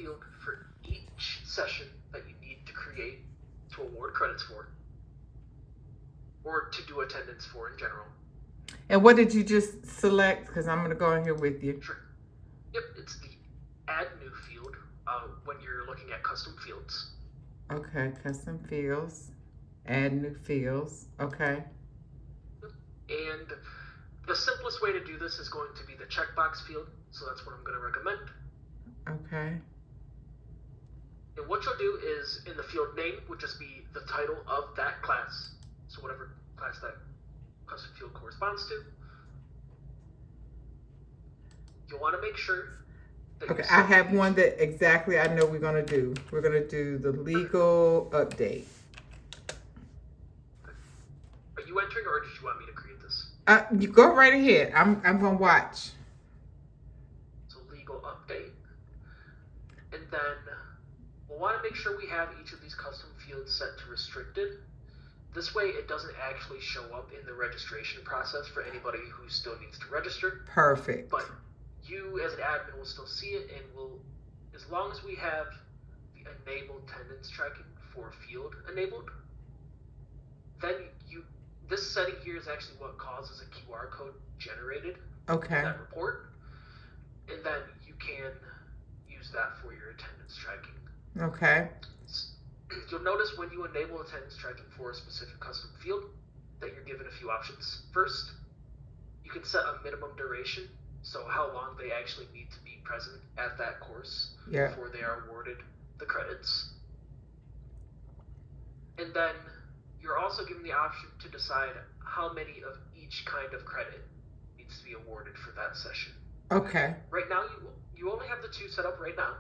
field for each session that you need to create to award credits for, or to do attendance for in general. And what did you just select? Because I'm going to go in here with you. Sure. Yep, it's the add new field when you're looking at custom fields. Okay, custom fields. Add new fields. Okay. And the simplest way to do this is going to be the checkbox field, so that's what I'm going to recommend. Okay. And what you'll do is, in the field name would just be the title of that class, so whatever class that custom field corresponds to. You'll want to make sure that okay, I have one that exactly I know we're going to do. We're going to do the legal update. Are you entering, or did you want me to create this? You go right ahead. I'm going to watch. So legal update. And then we'll want to make sure we have each of these custom fields set to restricted. This way it doesn't actually show up in the registration process for anybody who still needs to register. Perfect. But you as an admin will still see it, and will, as long as we have the enabled attendance tracking for field enabled, then this setting here is actually what causes a QR code generated in that report, and then you can use that for your attendance tracking. Okay. You'll notice when you enable attendance tracking for a specific custom field that you're given a few options. First, you can set a minimum duration, so how long they actually need to be present at that course before they are awarded the credits. And then you're also given the option to decide how many of each kind of credit needs to be awarded for that session. Okay. Right now, you only have the 2 set up right now,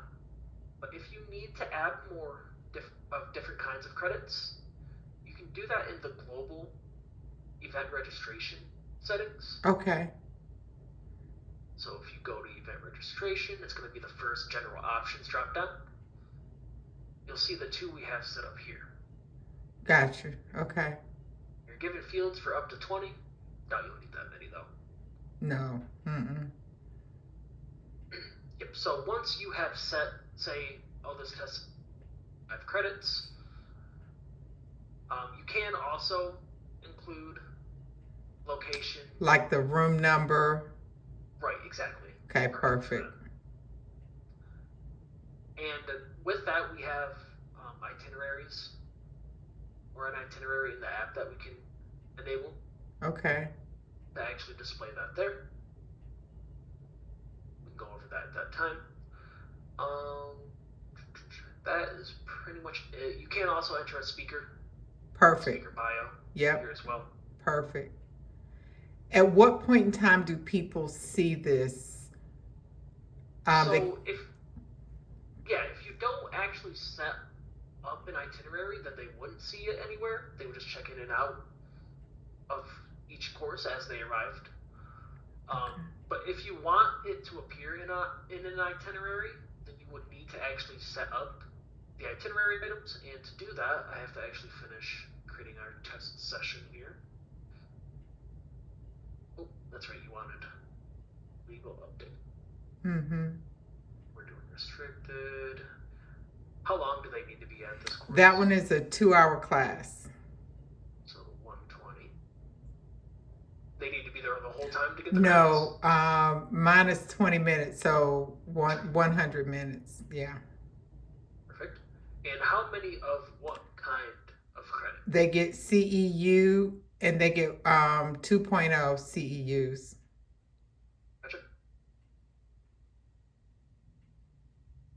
but if you need to add more of different kinds of credits, you can do that in the global event registration settings. Okay. So if you go to event registration, it's going to be the first general options drop down. You'll see the 2 we have set up here. Gotcha. Okay. You're given fields for up to 20. No, you don't need that many though. No. Yep. So once you have set, say, this test 5 credits, you can also include location. Like the room number. Right, exactly. Okay, perfect. And with that, we have itineraries, or an itinerary in the app that we can enable. Okay. To actually display that there. We can go over that at that time. That is pretty much it. You can also enter a speaker. Perfect. Speaker bio. Yep. Here as well. Perfect. At what point in time do people see this? If you don't actually set up an itinerary, then they wouldn't see it anywhere. They would just check in and out of each course as they arrived. But if you want it to appear in an itinerary, then you would need to actually set up the itinerary items, and to do that, I have to actually finish creating our test session here. Oh, that's right, you wanted legal update. We're doing restricted. How long do they need to be at this course? That one is a 2-hour class. So 120. They need to be there the whole time to get the credits? Mine is 20 minutes, so 100 minutes. Yeah. Perfect. And how many of what kind of credit? They get CEU, and they get 2.0 CEUs. Gotcha.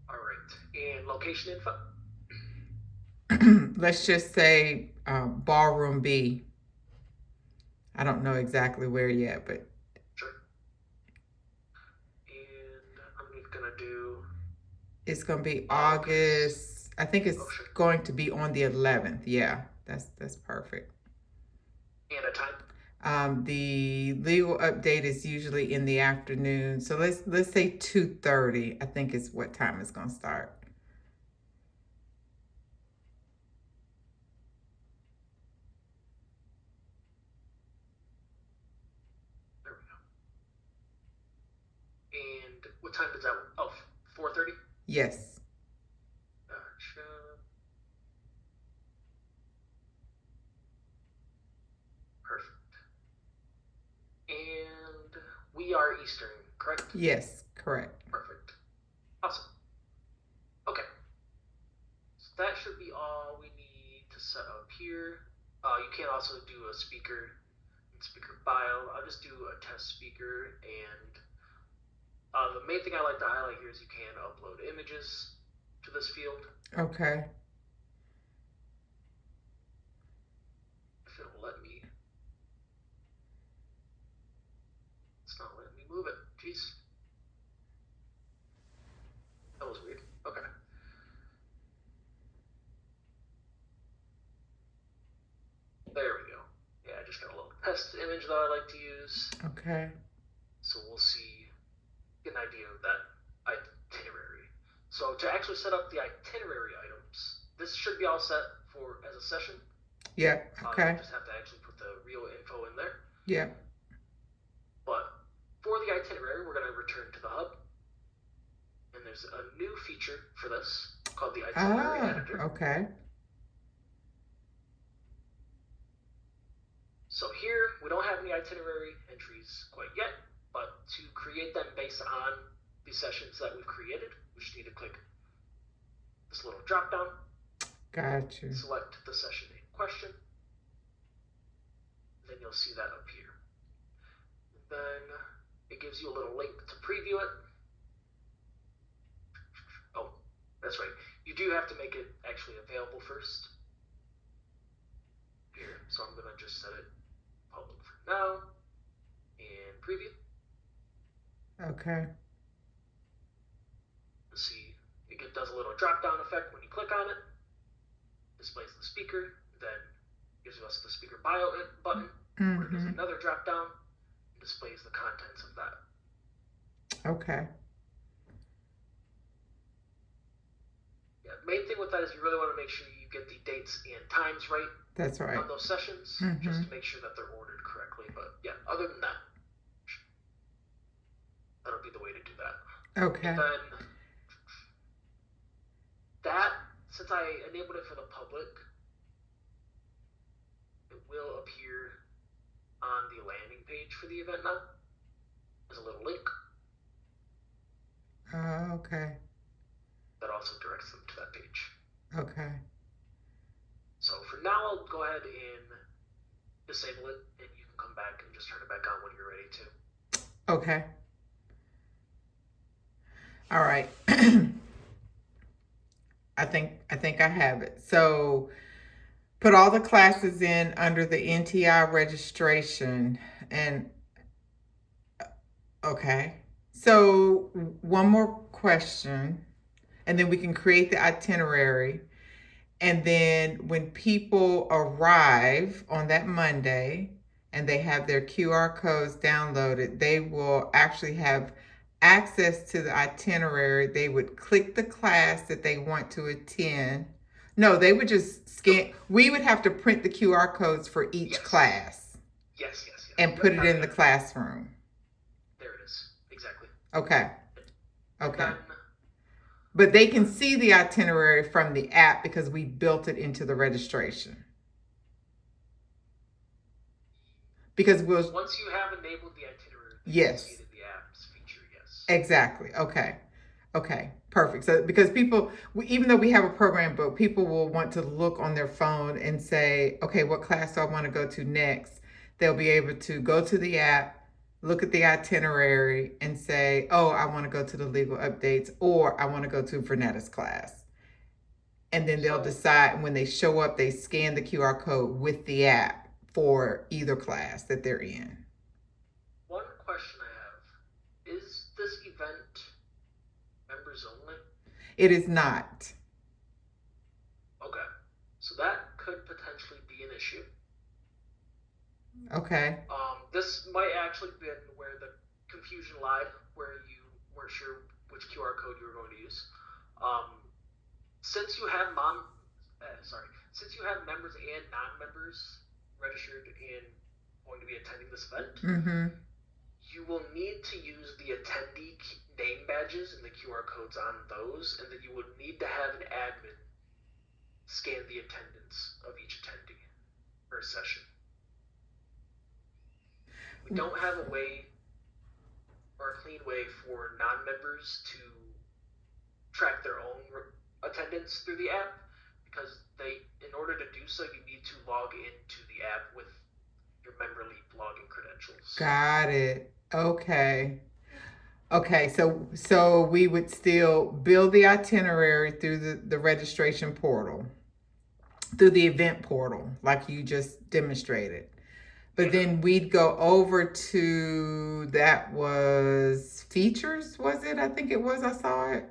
All right. And location info? Let's just say Ballroom B. I don't know exactly where yet, but. Sure. And I'm going to do. It's going to be August. I think it's going to be on the 11th. Yeah, that's perfect. And a time? The legal update is usually in the afternoon. So let's say 2:30, I think is what time it's going to start. There we go. And what time is that one? Oh, 4:30? Yes. we are Eastern, correct? Yes, correct. Perfect. Awesome. Okay. So that should be all we need to set up here. You can also do a speaker bio. I'll just do a test speaker, and the main thing I like to highlight here is you can upload images to this field. Okay. If it'll let me. It's not letting me move it. Jeez. That was weird. Okay. There we go. Yeah, I just got a little test image that I like to use. Okay. So we'll see, get an idea of that itinerary. So to actually set up the itinerary items, this should be all set for as a session. Yeah. Okay. You just have to actually put the real info in there. Yeah. But for the itinerary, we're going to return to the hub. And there's a new feature for this called the itinerary editor. Okay. So here, we don't have any itinerary entries quite yet, but to create them based on the sessions that we've created, we just need to click this little drop down. Gotcha. Select the session in question. Then you'll see that up here. And then it gives you a little link to preview it. Oh, that's right. You do have to make it actually available first. Here, so I'm going to just set it public for now and preview. Okay. See, it does a little drop down effect when you click on it. Displays the speaker, then gives us the speaker bio button, where it does another drop down and displays the contents of that. Okay. Yeah, the main thing with that is you really want to make sure you get the dates and times right. That's right. On those sessions, just to make sure that they're ordered correctly. But yeah, other than that, that'll be the way to do that. Okay. And then that, since I enabled it for the public, it will appear on the landing page for the event now. There's a little link. Okay. That also directs them to that page. Okay. So for now, I'll go ahead and disable it, and you can come back and just turn it back on when you're ready to. Okay. All right. I think I have it. So put all the classes in under the NTI registration, and okay. So one more question, and then we can create the itinerary. And then when people arrive on that Monday and they have their QR codes downloaded, they will actually have access to the itinerary. They would click the class that they want to attend. No, they would just scan. We would have to print the QR codes for each class. Yes. And put it in the classroom. There it is. Exactly. Okay. But they can see the itinerary from the app because we built it into the registration. Because once you have enabled the itinerary, yes, you can see it in the app's feature. Yes. Exactly. Okay. Perfect. So because people, even though we have a program book, people will want to look on their phone and say, okay, what class do I want to go to next? They'll be able to go to the app, look at the itinerary and say, oh, I want to go to the legal updates, or I want to go to Vernetta's class. And then they'll decide when they show up, they scan the QR code with the app for either class that they're in. One question I have, is this event members only? It is not. Okay. So that could potentially be an issue. Okay. This might actually be where the confusion lied, where you weren't sure which QR code you were going to use. Since you have since you have members and non-members registered and going to be attending this event, you will need to use the attendee name badges and the QR codes on those, and then you would need to have an admin scan the attendance of each attendee per session. We don't have a way or a clean way for non-members to track their own attendance through the app, because in order to do so, you need to log into the app with your MemberLeap login credentials. Got it. Okay. Okay, so we would still build the itinerary through the registration portal, through the event portal, like you just demonstrated. But then we'd go over to, that was features, was it? I think it was, I saw it.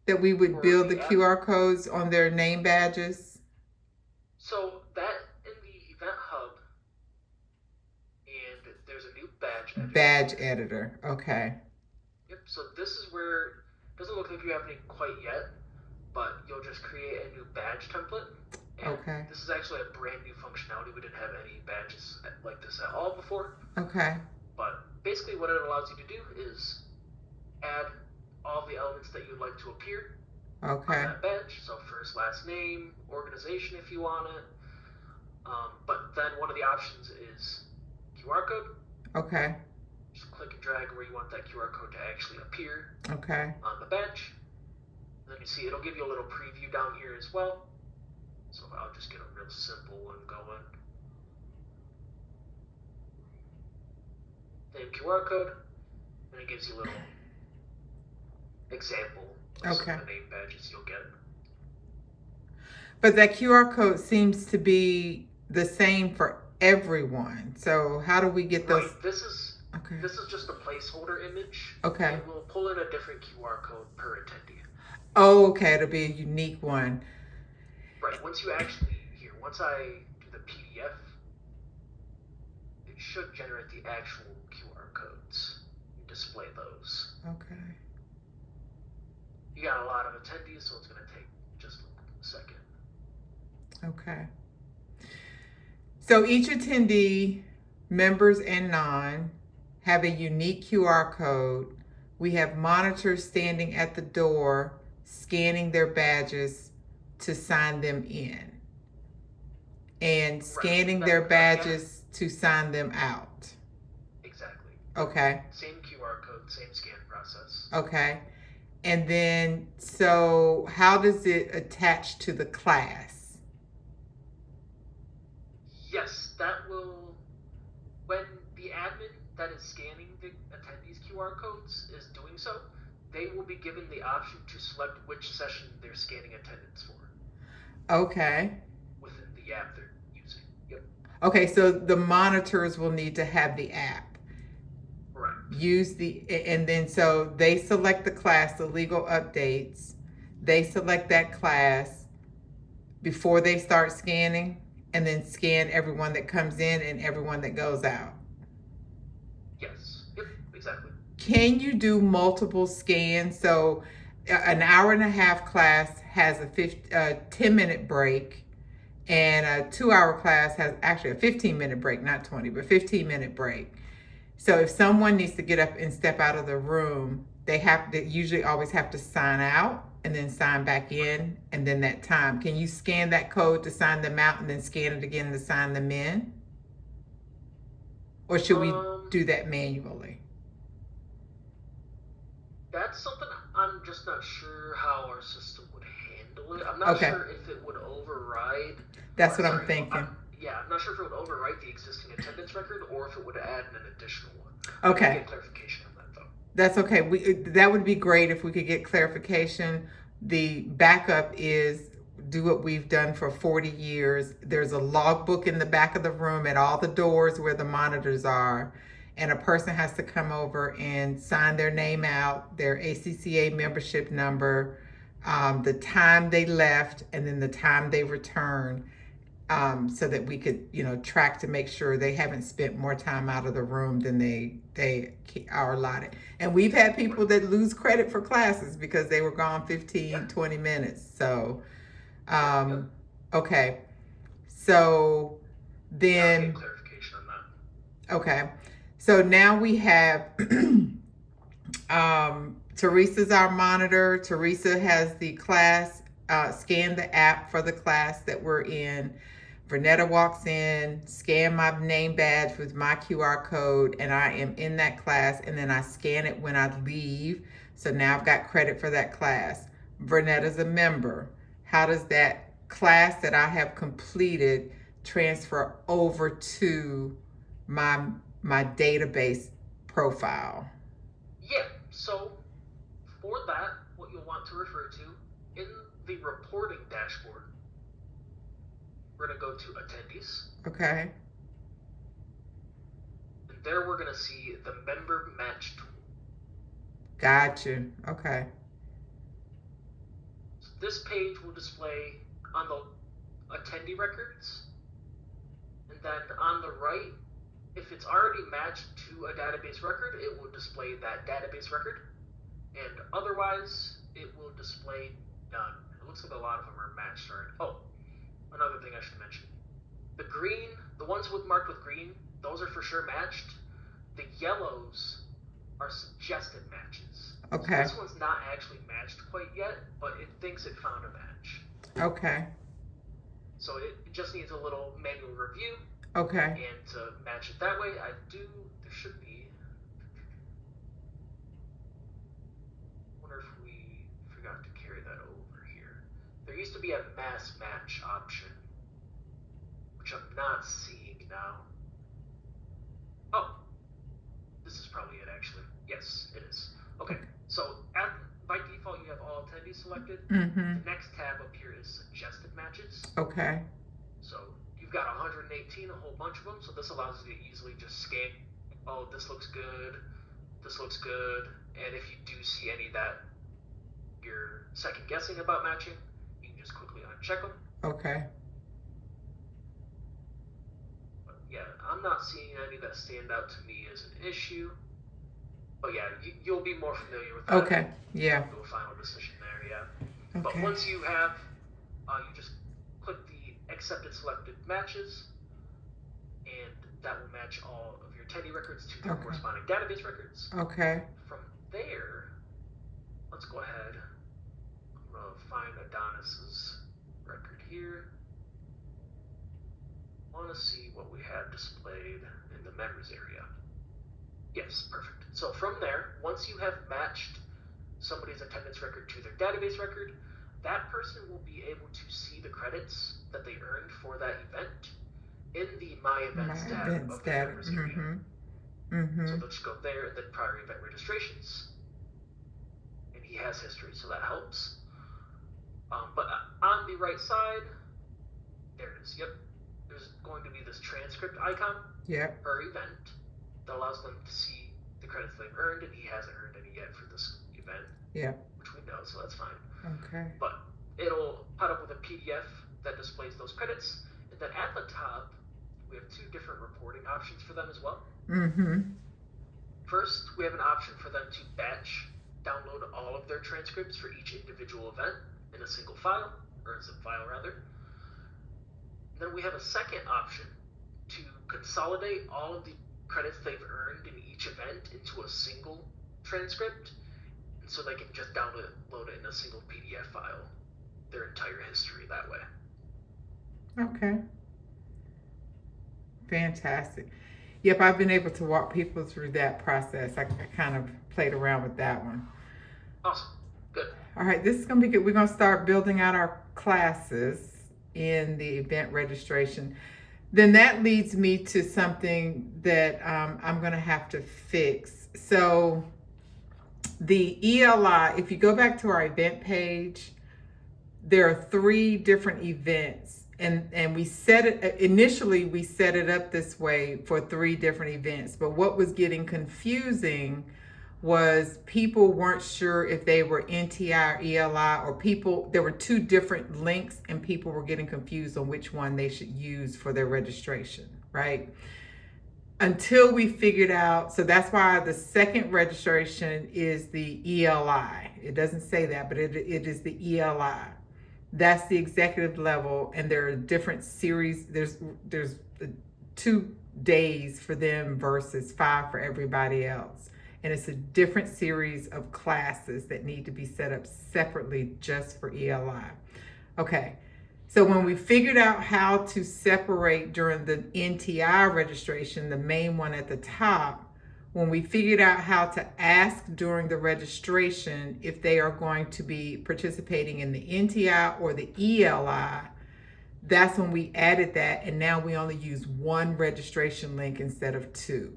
That we would build the QR codes on their name badges. So that in the event hub, and there's a new badge editor. Badge editor, okay. Yep, so this is where, it doesn't look like you have any quite yet, but you'll just create a new badge template. And okay. This is actually a brand new functionality. We didn't have any badges like this at all before. Okay. But basically what it allows you to do is add all the elements that you'd like to appear on that badge. So first, last name, organization if you want it. But then one of the options is QR code. Okay. Just click and drag where you want that QR code to actually appear on the badge. And then you see it'll give you a little preview down here as well. So I'll just get a real simple one going. Name QR code, and it gives you a little example of some of the name badges you'll get. But that QR code seems to be the same for everyone. So how do we get those? Right. This is just a placeholder image. Okay. And we'll pull in a different QR code per attendee. Oh, okay. It'll be a unique one. Right. Once I do the PDF, it should generate the actual QR codes and display those. Okay. You got a lot of attendees, so it's going to take just a second. Okay. So each attendee, members and non, have a unique QR code. We have monitors standing at the door, scanning their badges to sign them in, and scanning their badges to sign them out. Exactly. Okay. Same QR code, same scan process. Okay. And then, so how does it attach to the class? Yes, that will, when the admin that is scanning the attendees' QR codes is doing so, they will be given the option to select which session they're scanning attendance for. Okay. Within the app they're using. Yep. Okay, so the monitors will need to have the app. Right. And then so they select the class, the legal updates. They select that class before they start scanning, and then scan everyone that comes in and everyone that goes out. Yes. Yep. Exactly. Can you do multiple scans? So an hour and a half class has a 10-minute break, and a 2-hour class has actually a 15-minute break, not 20, but 15-minute break. So if someone needs to get up and step out of the room, they usually always have to sign out and then sign back in, and then that time. Can you scan that code to sign them out and then scan it again to sign them in? Or should we do that manually? That's something I'm just not sure how our system would handle it. I'm not sure if it would override. That's what I'm thinking. I'm not sure if it would overwrite the existing attendance record or if it would add an additional one. Okay. I can get clarification on that though. That's okay. That would be great if we could get clarification. The backup is do what we've done for 40 years. There's a logbook in the back of the room at all the doors where the monitors are. And a person has to come over and sign their name out, their ACCA membership number, the time they left, and then the time they returned, so that we could, track to make sure they haven't spent more time out of the room than they are allotted. And we've had people that lose credit for classes because they were gone 15, 20 minutes. So, okay. So then, I'll get clarification on that. Okay. So now we have Teresa's our monitor. Teresa has the class, scan the app for the class that we're in. Vernetta walks in, scan my name badge with my QR code, and I am in that class, and then I scan it when I leave. So now I've got credit for that class. Vernetta's a member. How does that class that I have completed transfer over to my database profile? Yeah, so for that, what you'll want to refer to in the reporting dashboard, we're going to go to attendees. Okay. And there we're going to see the member match tool. Gotcha. Okay. So this page will display on the attendee records. And then on the right, if it's already matched to a database record, it will display that database record. And otherwise, it will display none. It looks like a lot of them are matched already. Oh, another thing I should mention. The green, the ones marked with green, those are for sure matched. The yellows are suggested matches. Okay. So this one's not actually matched quite yet, but it thinks it found a match. Okay. So it just needs a little manual review. Okay. And to match it that way, there should be. Wonder if we forgot to carry that over here. There used to be a mass match option, which I'm not seeing now. Oh, this is probably it actually. Yes, it is. Okay, so by default you have all attendees selected. Mm-hmm. The next tab up here is suggested matches. Okay. So you've got 118, a whole bunch of them. So this allows you to easily just scan. Oh, this looks good. This looks good. And if you do see any that you're second guessing about matching, you can just quickly uncheck them. Okay. But yeah, I'm not seeing any that stand out to me as an issue. But yeah, you'll be more familiar with that. Okay. Yeah. Do a final decision there. Yeah. Okay. But once you have, you just click the accepted selected matches, and that will match all of your attendee records to their corresponding database records. Okay. From there, let's go ahead. I'm going to find Adonis's record here. I want to see what we have displayed in the members area. Yes, perfect. So from there, once you have matched somebody's attendance record to their database record, that person will be able to see the credits that they earned for that event in the My Events tab of the members area. Mm-hmm. Mm-hmm. So they'll just go there and then prior event registrations. And he has history, so that helps. But on the right side, there it is. Yep. There's going to be this transcript icon per event that allows them to see the credits they've earned, and he hasn't earned any yet for this event. Yeah. Which we know, so that's fine. Okay. But it'll put up with a PDF that displays those credits, and then at the top, we have two different reporting options for them as well. Mm-hmm. First, we have an option for them to batch download all of their transcripts for each individual event in a single file, or a zip file rather. Then we have a second option to consolidate all of the credits they've earned in each event into a single transcript, and so they can just download it in a single PDF file, their entire history that way. Okay. Fantastic. Yep, I've been able to walk people through that process. I kind of played around with that one. Awesome. Good. All right, this is going to be good. We're going to start building out our classes in the event registration. Then that leads me to something that I'm going to have to fix. So the ELI, if you go back to our event page, there are 3 different events. And we set it, initially we set it up this way for 3 different events. But what was getting confusing was people weren't sure if they were NTI or ELI, or there were 2 different links and people were getting confused on which one they should use for their registration, right? Until we figured out, so that's why the second registration is the ELI. It doesn't say that, but it is the ELI. That's the executive level, and there are different series. There's 2 days for them versus 5 for everybody else. And it's a different series of classes that need to be set up separately just for ELI. Okay, So when we figured out how to separate during the NTI registration, the main one at the top, when we figured out how to ask during the registration if they are going to be participating in the NTI or the ELI, that's when we added that, and now we only use one registration link instead of two.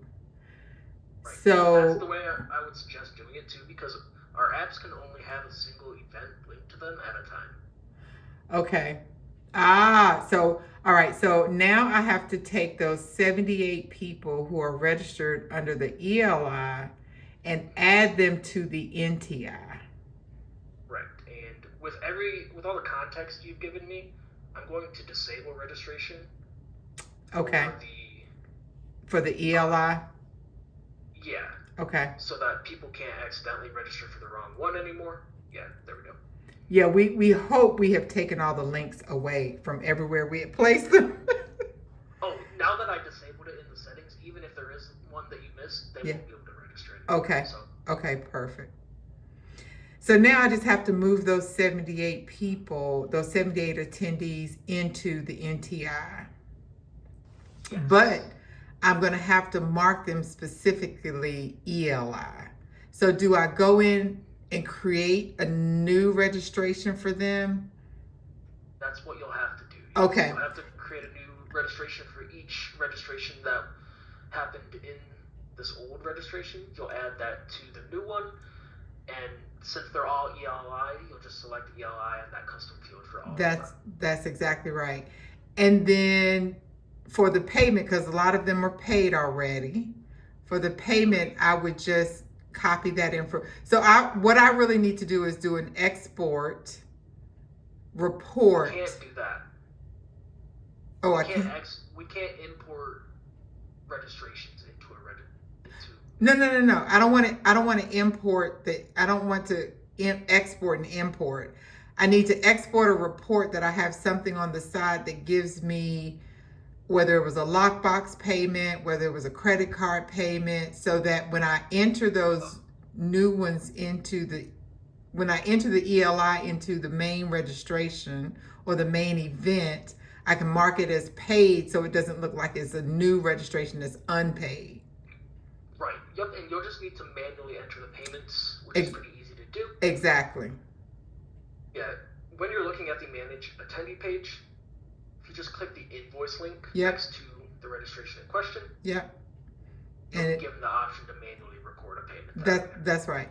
Right. So that's the way I would suggest doing it too, because our apps can only have a single event linked to them at a time. okay. So all right. So now I have to take those 78 people who are registered under the ELI and add them to the NTI. Right. And with all the context you've given me, I'm going to disable registration. Okay. For the ELI? Yeah. Okay. So that people can't accidentally register for the wrong one anymore. Yeah, there we go. Yeah, we hope we have taken all the links away from everywhere we had placed them. Oh, now that I disabled it in the settings, even if there is one that you missed, they won't be able to register anymore. Okay. So. Okay, perfect. So now I just have to move those 78 people, those 78 attendees into the NTI. Yes. But I'm going to have to mark them specifically ELI. So do I go in and create a new registration for them? That's what you'll have to do. Okay. You'll have to create a new registration for each registration that happened in this old registration. You'll add that to the new one, and since they're all ELI, you'll just select ELI and that custom field for all of them. That's exactly right. And then for the payment, because a lot of them are paid already, for the payment, I would just copy that info. So what I really need to do is do an export report. We can't do that. Oh, we can't import registrations into a No. I don't want to import I don't want to export and import. I need to export a report that I have something on the side that gives me whether it was a lockbox payment, whether it was a credit card payment, so that when I enter those new ones when I enter the ELI into the main registration or the main event, I can mark it as paid so it doesn't look like it's a new registration that's unpaid. Right. Yep. And you'll just need to manually enter the payments, which is pretty easy to do. Exactly. Yeah. When you're looking at the Manage Attendee page, if you just click the invoice link Yep. next to the registration in question, Yep. you'll be given the option to manually record a payment. That's right.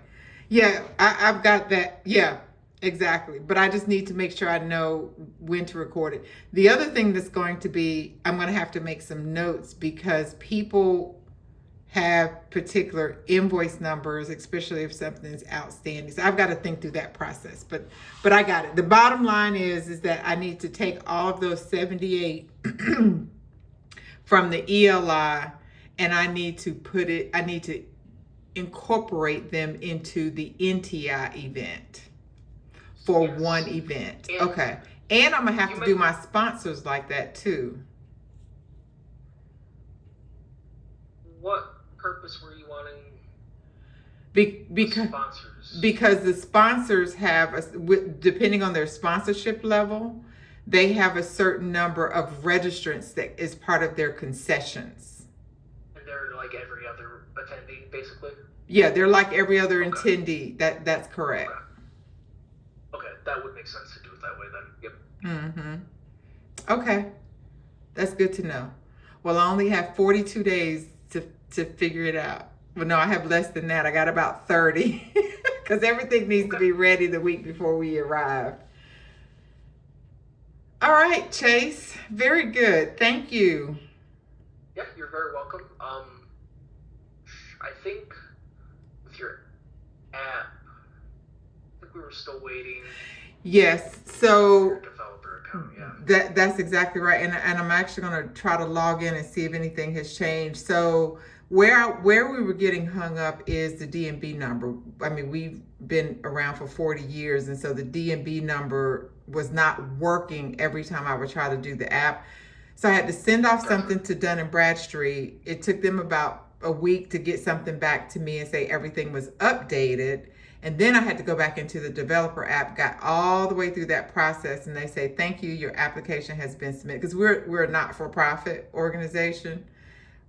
Yeah, I've got that. Yeah, exactly. But I just need to make sure I know when to record it. The other thing that's going to be, I'm going to have to make some notes because people have particular invoice numbers, especially if something's outstanding. So I've got to think through that process. But I got it. The bottom line is that I need to take all of those 78 from the ELI and I need to incorporate them into the NTI event for one event. Okay. And I'm going to have to do my sponsors like that too. What purpose were you wanting sponsors? Because the sponsors have, depending on their sponsorship level, they have a certain number of registrants that is part of their concessions. And they're like every other attendee, basically? Yeah, they're like every other attendee. That's correct. Okay, that would make sense to do it that way then. Yep. Mm-hmm. Okay. That's good to know. Well, I only have 42 days to figure it out. Well, no, I have less than that. I got about 30 because everything needs to be ready the week before we arrive. All right, Chase. Very good. Thank you. Yeah, you're very welcome. I think with your app, I think we were still waiting. Yes. So developer account, yeah. That's exactly right. And I'm actually going to try to log in and see if anything has changed. So where we were getting hung up is the DMB number. I mean, we've been around for 40 years, and so the DMB number was not working every time I would try to do the app. So I had to send off something to Dun & Bradstreet. It took them about a week to get something back to me and say everything was updated. And then I had to go back into the developer app, got all the way through that process, and they say, thank you, your application has been submitted. Because we're a not-for-profit organization.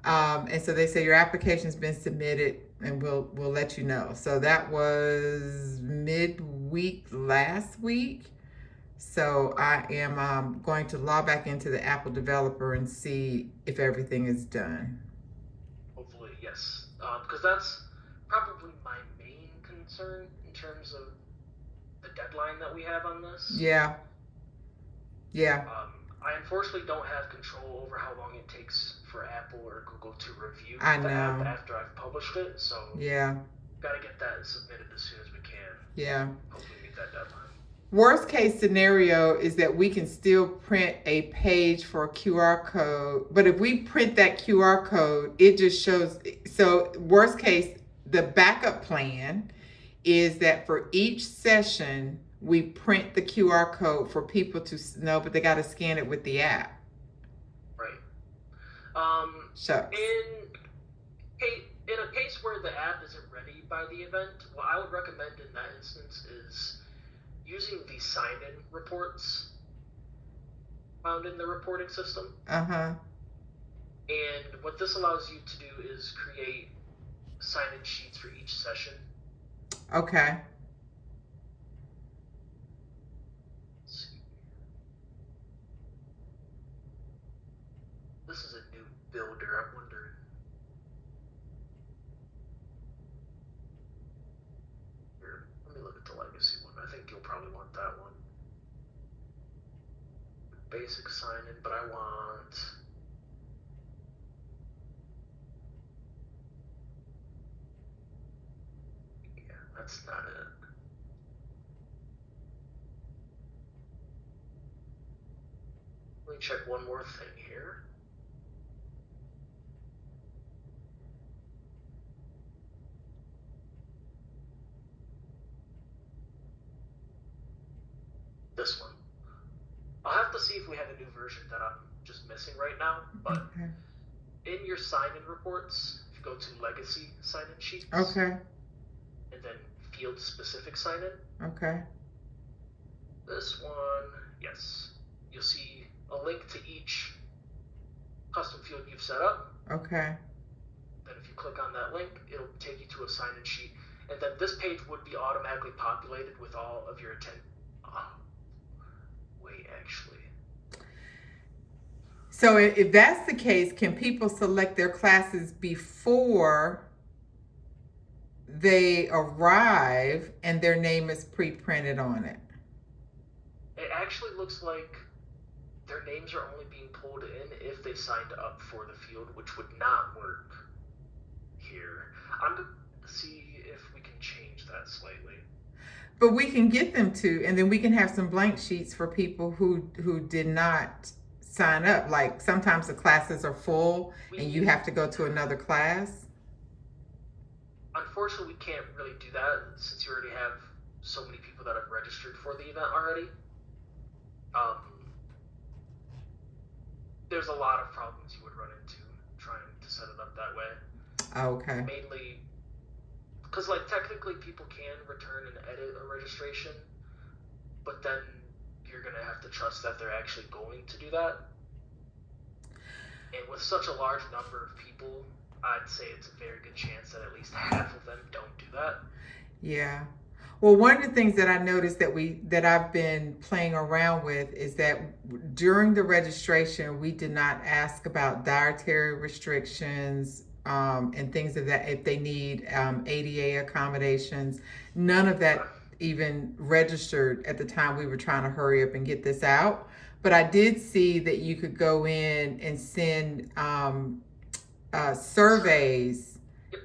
And so they say your application's been submitted and we'll let you know. So that was midweek last week. So I am going to log back into the Apple developer and see if everything is done. Hopefully, yes. Because that's probably my main concern in terms of the deadline that we have on this. Yeah. I unfortunately don't have control over how long it takes for Apple or Google to review I the app know. after I've published it. So Yeah. gotta get that submitted as soon as we can. Yeah. Hopefully meet that deadline. Worst case scenario is that we can still print a page for a QR code, but if we print that QR code, it just shows. So worst case, the backup plan is that for each session, we print the QR code for people to know, but they got to scan it with the app. Right. Shucks. In a case where the app isn't ready by the event, what I would recommend in that instance is using the sign-in reports found in the reporting system. And what this allows you to do is create sign-in sheets for each session. Okay. Let's see. This is a new builder. I'm wondering. Here, let me look at the legacy one. I think you'll probably want that one. Basic sign-in, but I want. Yeah, that's not it. Let me check one more thing here. This one. I'll have to see if we have a new version that I'm just missing right now, but in your sign-in reports, if you go to legacy sign-in sheets. Okay. And then field-specific sign-in. Okay. This one, yes. You'll see a link to each custom field you've set up. Okay. Then if you click on that link, it'll take you to a sign-in sheet. And then this page would be automatically populated with all of your wait, actually. So if that's the case, can people select their classes before they arrive and their name is pre-printed on it? It actually looks like their names are only being pulled in if they signed up for the field, which would not work here. I'm going to see if we can change that slightly. But we can get them to, and then we can have some blank sheets for people who did not sign up. Like sometimes the classes are full and you have to go to another class. Unfortunately, we can't really do that since you already have so many people that have registered for the event already. There's a lot of problems you would run into trying to set it up that way. Okay. Mainly because, like, technically people can return and edit a registration, but then you're going to have to trust that they're actually going to do that. And with such a large number of people, I'd say it's a very good chance that at least half of them don't do that. Yeah. Well, one of the things that I noticed that I've been playing around with is that during the registration, we did not ask about dietary restrictions and things of that, if they need ADA accommodations. None of that even registered at the time we were trying to hurry up and get this out. But I did see that you could go in and send surveys. Yep.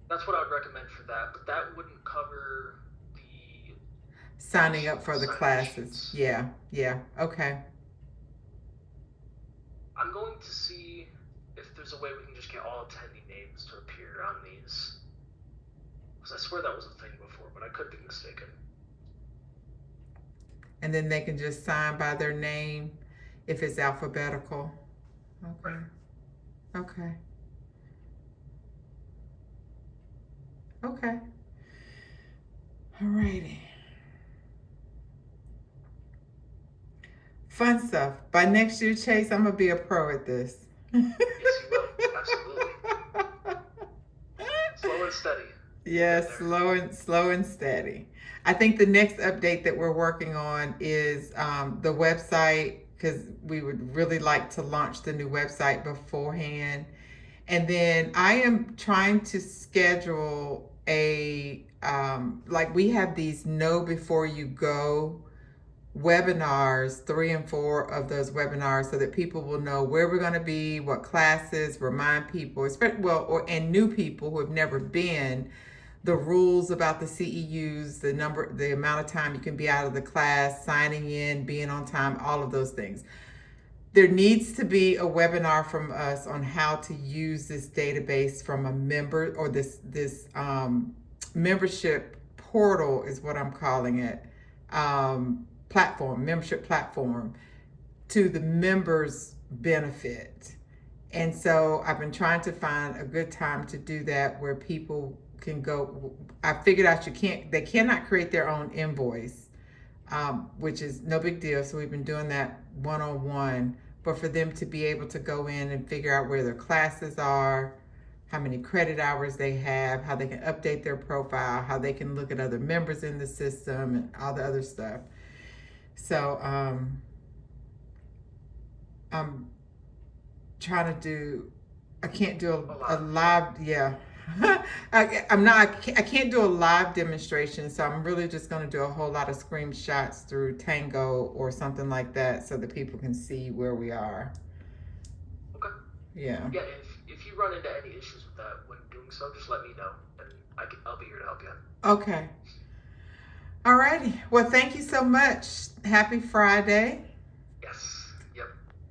That's what I would recommend for that, but that wouldn't cover the signing up for the classes. Yeah, okay. I'm going to see if there's a way we can just get all attendee names to appear on these. Because I swear that was a thing before, but I could be mistaken. And then they can just sign by their name if it's alphabetical. Okay. Okay. Alrighty. Fun stuff. By next year, Chase, I'm gonna be a pro at this. Yes, you will. Absolutely. Slow and steady. Yes, slow and steady. I think the next update that we're working on is the website, because we would really like to launch the new website beforehand. And then I am trying to schedule a like we have these know before you go webinars, 3 and 4 of those webinars, so that people will know where we're going to be, what classes, remind people, especially and new people who have never been, the rules about the CEUs, the amount of time you can be out of the class, signing in, being on time, all of those things. There needs to be a webinar from us on how to use this database from a member, or this membership portal is what I'm calling it. Membership platform, to the members' benefit. And so I've been trying to find a good time to do that where people can go. I figured out they cannot create their own invoice, which is no big deal. So we've been doing that one-on-one, but for them to be able to go in and figure out where their classes are, how many credit hours they have, how they can update their profile, how they can look at other members in the system, and all the other stuff. So I'm trying to do. I can't do a live. Yeah, I can't do a live demonstration. So I'm really just going to do a whole lot of screenshots through Tango or something like that, so that people can see where we are. Okay. Yeah. Yeah. If you run into any issues with that when doing so, just let me know, and I'll be here to help you. Okay. Alrighty. Well, thank you so much. Happy Friday.